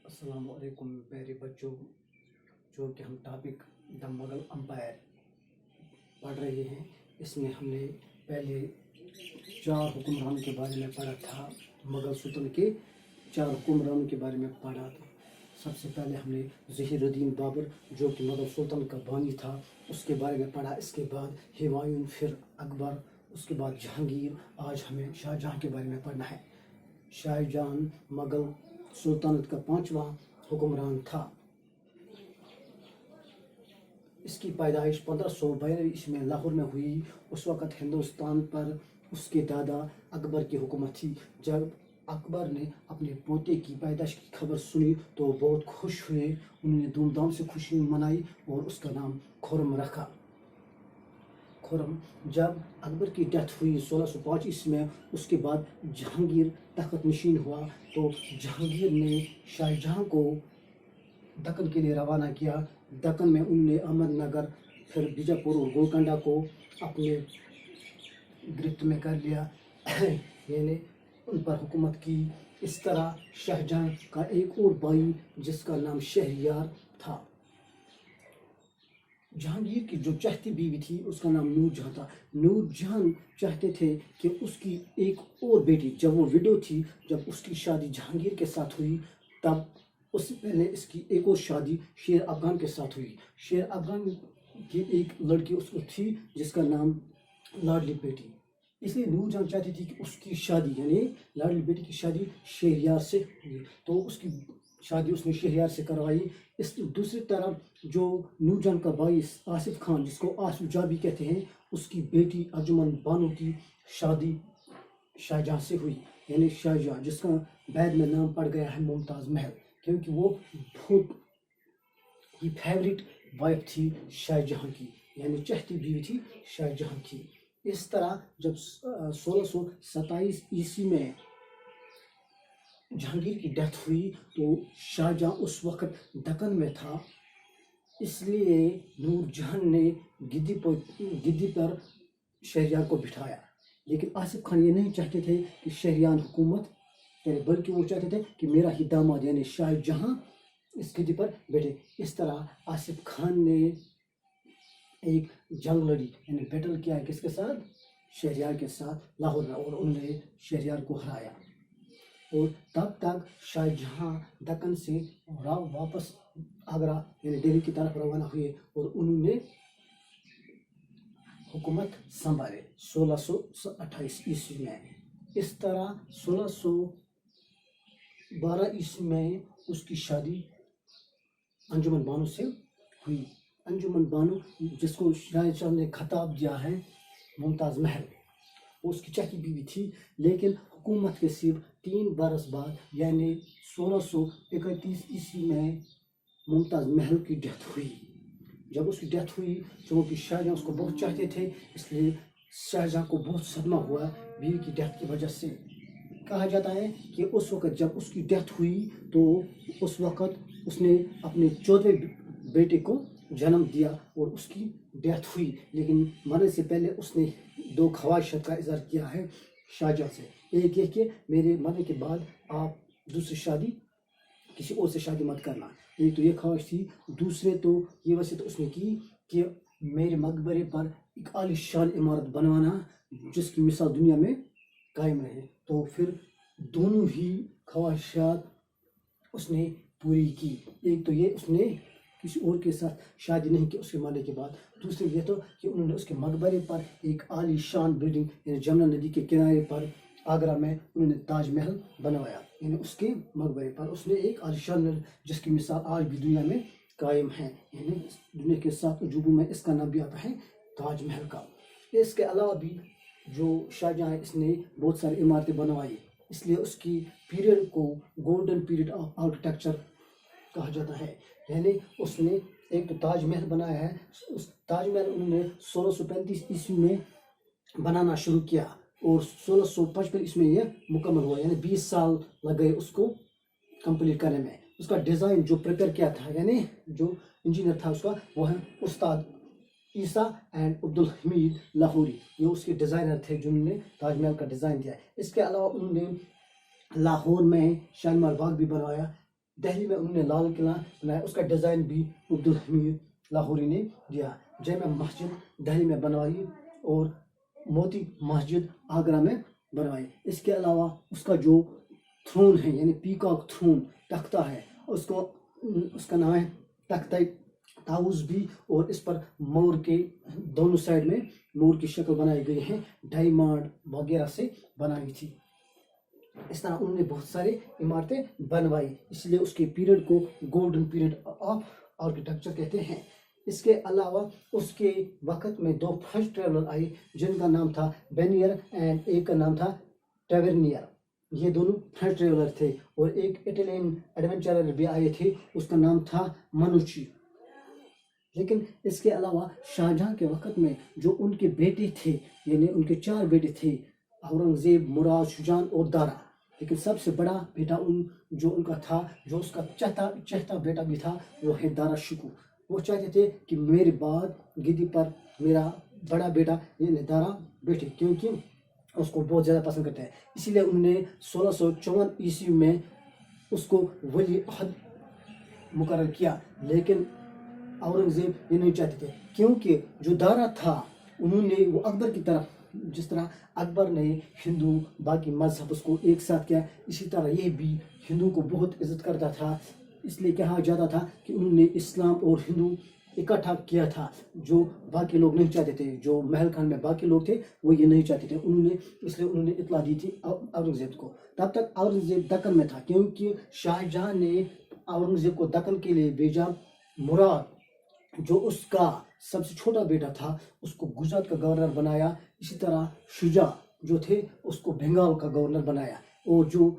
السلام علیکم پیارے بچوں، جو کہ ہم ٹاپک دا مغل امپائر پڑھ رہے ہیں۔ اس میں ہم نے پہلے 4 حکمرانوں کے بارے میں پڑھا تھا۔ مغل سلطنت کے 4 حکمرانوں کے بارے میں پڑھا تھا۔ سب سے پہلے ہم نے ظہیر الدین بابر جو کہ مغل سلطنت کا بانی تھا اس کے بارے میں پڑھا۔ اس کے بعد ہمایوں، پھر اکبر، اس کے بعد جہانگیر۔ آج ہمیں شاہ جہاں کے بارے میں پڑھنا ہے۔ شاہ جہاں مغل سلطنت کا 5واں حکمران تھا۔ اس کی پیدائش 1592 میں لاہور میں ہوئی۔ اس وقت ہندوستان پر اس کے دادا اکبر کی حکومت تھی۔ جب اکبر نے اپنے پوتے کی پیدائش کی خبر سنی تو بہت خوش ہوئے۔ انہوں نے دھوم دھام سے خوشی منائی اور اس کا نام خرم رکھا۔ خرم جب اکبر کی ڈیتھ ہوئی 1605 میں، اس کے بعد جہانگیر تخت نشین ہوا تو جہانگیر نے شاہ جہاں کو دکن کے لیے روانہ کیا۔ دکن میں انہوں نے احمد نگر، پھر بیجاپور اور گولکنڈہ کو اپنے گرفت میں کر لیا، یعنی ان پر حکومت کی۔ اس طرح شاہ جہاں کا ایک اور بھائی جس کا نام شہریار تھا۔ جہانگیر کی جو چہتی بیوی تھی اس کا نام نور جہاں تھا۔ نور جہاں چاہتے تھے کہ اس کی ایک اور بیٹی، جب وہ وڈو تھی، جب اس کی شادی جہانگیر کے ساتھ ہوئی، تب اس سے پہلے اس کی ایک اور شادی شیر افغان کے ساتھ ہوئی۔ شیر افغان کی ایک لڑکی اس کو تھی جس کا نام لاڈلی بیٹی، اس لیے نور جہاں چاہتی تھی کہ اس کی شادی، یعنی لاڈلی بیٹی کی شادی شہریار سے ہوئی، تو اس کی شادی اس نے شہریار سے کروائی۔ اس دوسری طرف جو نور جہاں کا بھائی آصف خان، جس کو آصف جاں بھی کہتے ہیں، اس کی بیٹی ارجمن بانو کی شادی شاہ جہاں سے ہوئی، یعنی شاہ جہاں، جس کا بعد میں نام پڑ گیا ہے ممتاز محل، کیونکہ وہ بہت ہی فیوریٹ وائف تھی شاہ جہاں کی، یعنی چہتی بیوی تھی شاہ جہاں کی۔ اس طرح جب 1627 میں جہانگیر کی ڈیتھ ہوئی تو شاہ جہاں اس وقت دکن میں تھا، اس لیے نور جہاں نے گدی پر شہریار کو بٹھایا۔ لیکن آصف خان یہ نہیں چاہتے تھے کہ شہریان حکومت کرے، بلکہ وہ چاہتے تھے کہ میرا ہی داماد یعنی شاہ جہاں اس گدی پر بیٹھے۔ اس طرح آصف خان نے ایک جنگ لڑی، یعنی بیٹل کیا کس کے ساتھ؟ شہریار کے ساتھ لاہور میں، اور انہوں نے شہریار کو ہرایا۔ اور تب تک شاہ جہاں دکن سے واپس آگرہ یعنی دہلی کی طرف روانہ ہوئے اور انہوں نے حکومت سنبھالے 1628 میں۔ اس طرح 1612 میں اس کی شادی انجمن بانو سے ہوئی۔ انجمن بانو جس کو شاہ جہاں نے خطاب دیا ہے ممتاز محل، وہ اس کی چہتی بیوی تھی، لیکن حکومت کے صرف 3 برس بعد یعنی 1631 میں ممتاز محل کی ڈیتھ ہوئی۔ جب اس کی ڈیتھ ہوئی، چونکہ شاہ جہاں اس کو بہت چاہتے تھے، اس لیے شاہ جہاں کو بہت صدمہ ہوا بیوی کی ڈیتھ کی وجہ سے۔ کہا جاتا ہے کہ اس وقت جب اس کی ڈیتھ ہوئی تو اس وقت اس نے اپنے 14ویں بیٹے کو جنم دیا اور اس کی ڈیتھ ہوئی، لیکن مرنے سے پہلے اس نے 2 خواہشات کا اظہار کیا ہے شاہ جہاں سے۔ ایک یہ کہ میرے مرنے کے بعد آپ دوسری شادی کسی اور سے شادی مت کرنا، ایک تو یہ خواہش تھی۔ دوسرے تو یہ وصیت اس نے کی کہ میرے مقبرے پر ایک عالی شان عمارت بنوانا جس کی مثال دنیا میں قائم رہے۔ تو پھر دونوں ہی خواہشات اس نے پوری کی۔ ایک تو یہ اس نے کسی اور کے ساتھ شادی نہیں کی اس کے مرنے کے بعد، دوسرے یہ تو کہ انہوں نے اس کے مقبرے پر ایک عالی شان بلڈنگ یعنی جمنا ندی کے کنارے پر آگرہ میں انہوں نے تاج محل بنوایا، یعنی اس کے مقبرے پر اس نے ایک عالی شان جس کی مثال آج بھی دنیا میں قائم ہے، یعنی دنیا کے 7 عجوبوں میں اس کا نام بھی آتا ہے تاج محل کا۔ اس کے علاوہ بھی جو شاہ جہاں ہے اس نے بہت ساری عمارتیں بنوائی، اس لیے اس کی پیریڈ کو گولڈن پیریڈ آف آرکیٹیکچر کہا جاتا ہے۔ یعنی اس نے ایک تو تاج محل بنایا ہے، اس تاج محل انہوں نے 1635 میں بنانا شروع کیا اور 1655 میں یہ مکمل ہوا، یعنی 20 سال لگ گئے اس کو کمپلیٹ کرنے میں۔ اس کا ڈیزائن جو پریپئر کیا تھا، یعنی جو انجینئر تھا اس کا، وہ ہے استاد عیسیٰ اینڈ عبدالحمید لاہوری، یہ اس کے ڈیزائنر تھے جنہوں نے تاج محل کا ڈیزائن دیا۔ اس کے علاوہ انہوں نے لاہور میں شالیمار باغ بھی بنوایا، دہلی میں انہوں نے لال قلعہ بنایا، اس کا ڈیزائن بھی عبدالحمید لاہوری نے دیا۔ جامع مسجد دہلی میں بنوائی اور موتی مسجد آگرہ میں بنوائی۔ اس کے علاوہ اس کا جو تھرون ہے یعنی پیکاک تھرون تختہ ہے، اس کا نام ہے تختہ طاؤس بھی، اور اس پر مور کے دونوں سائڈ میں مور کی شکل بنائی گئی ہے، ڈائمنڈ وغیرہ سے بنائی تھی۔ اس طرح انہوں نے بہت سارے عمارتیں بنوائی، اس لیے اس کے پیریڈ کو گولڈن پیریڈ آف آرکیٹیکچر کہتے ہیں۔ اس کے علاوہ اس کے وقت میں 2 فرسٹ ٹریولر آئے جن کا نام تھا بینیئر اینڈ ایک کا نام تھا ٹیورنیئر۔ یہ دونوں فرسٹ ٹریولر تھے، اور ایک اٹلین ایڈونچرر بھی آئے تھے، اس کا نام تھا منوچی۔ لیکن اس کے علاوہ شاہجہاں کے وقت میں جو ان کے بیٹے تھے، یعنی ان کے 4 بیٹے تھے، اورنگزیب، مراد، شجاع اور دارا، لیکن سب سے بڑا بیٹا جو ان کا تھا، جو اس کا چہتا بیٹا بھی تھا، وہ ہے دارا شکو۔ وہ چاہتے تھے کہ میرے بعد گدی پر میرا بڑا بیٹا یعنی دارا بیٹھے، کیونکہ اس کو بہت زیادہ پسند کرتے ہیں۔ اسی لیے انہوں نے 1654 عیسوی میں اس کو ولی عہد مقرر کیا، لیکن اورنگزیب یہ نہیں چاہتے تھے، کیونکہ جو دارا تھا انہوں نے وہ اکبر کی طرح، جس طرح اکبر نے ہندو باقی مذہب اس کو ایک ساتھ کیا، اسی طرح یہ بھی ہندو کو بہت عزت کرتا تھا۔ اس لیے کہا جاتا تھا کہ انہوں نے اسلام اور ہندو اکٹھا کیا تھا، جو باقی لوگ نہیں چاہتے تھے، جو محل خان میں باقی لوگ تھے وہ یہ نہیں چاہتے تھے۔ اس لیے انہوں نے اطلاع دی تھی اورنگزیب کو۔ تب تک اورنگزیب دکن میں تھا، کیونکہ شاہجہاں نے اورنگزیب کو دکن کے لیے بھیجا۔ مراد جو اس کا سب سے چھوٹا بیٹا تھا اس کو گجرات کا گورنر بنایا، اسی طرح شجاع جو تھے اس کو بنگال کا گورنر بنایا، اور جو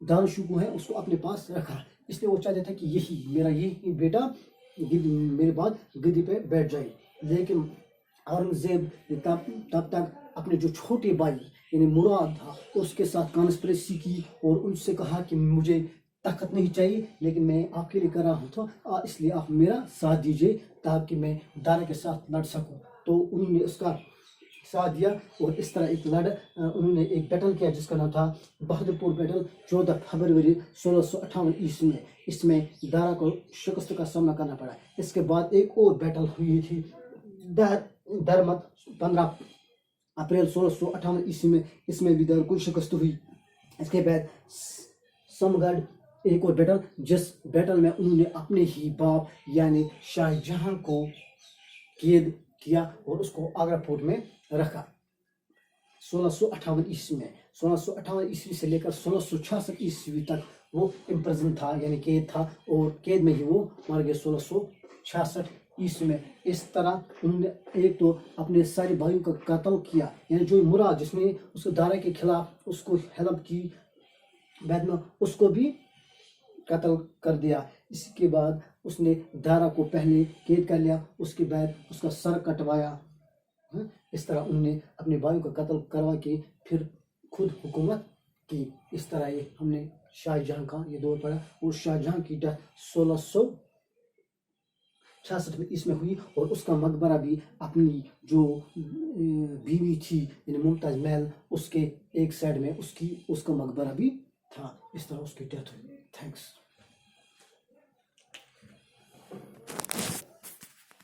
دارا شکو ہے اس کو اپنے پاس رکھا۔ اس لیے وہ چاہتے تھے کہ میرا یہی بیٹا میرے بعد گدی پہ بیٹھ جائے۔ لیکن اورنگزیب نے تب تک اپنے جو چھوٹے بھائی یعنی مراد تھا اس کے ساتھ کانسپریسی کی، اور ان سے کہا کہ مجھے طاقت نہیں چاہیے، لیکن میں آپ کے لیے کر رہا ہوں، تو اس لیے آپ میرا ساتھ دیجیے تاکہ میں دارا کے ساتھ لڑ سکوں۔ تو انہوں نے اس کا ساتھ دیا، اور اس طرح انہوں نے ایک بیٹل کیا جس کا نام تھا بہادر پور بیٹل، 14 فروری 1658 عیسوی میں۔ اس میں دارا کو شکست کا سامنا کرنا پڑا۔ اس کے بعد ایک اور بیٹل ہوئی تھی درمت، 15 اپریل 1658 عیسوی میں، اس میں بھی دارا کو شکست ہوئی۔ اس کے بعد سمگڑھ ایک اور بیٹل، جس بیٹل میں انہوں نے اپنے ہی باپ یعنی شاہ جہاں کو قید کیا اور اس کو آگرہ فورٹ میں رکھا 1658 عیسوی میں۔ 1658 عیسوی سے لے کر 1666 عیسوی تک وہ امپرزن تھا یعنی قید تھا، اور قید میں ہی وہ مر گئے 1666 عیسوی میں۔ اس طرح انہوں نے ایک تو اپنے سارے بھائیوں کا قتل کیا، یعنی جو مراد جس نے اس کو دارا کے خلاف اس کو ہیلپ کی، بعد میں اس کو بھی قتل کر دیا۔ اس کے بعد اس نے دارا کو پہلے قید کر لیا، اس کے بعد اس کا سر کٹوایا۔ اس طرح انہوں نے اپنے بھائیوں کا قتل کروا کے پھر خود حکومت کی۔ اس طرح یہ ہم نے شاہ جہاں کا یہ دور پڑا، اور شاہ جہاں کی ڈیتھ 1666 میں اس میں ہوئی، اور اس کا مقبرہ بھی اپنی جو بیوی تھی یعنی ممتاز محل اس کے ایک سائڈ میں اس کا مقبرہ بھی تھا۔ اس طرح اس کی ڈیتھ ہوئی۔ تھینکس۔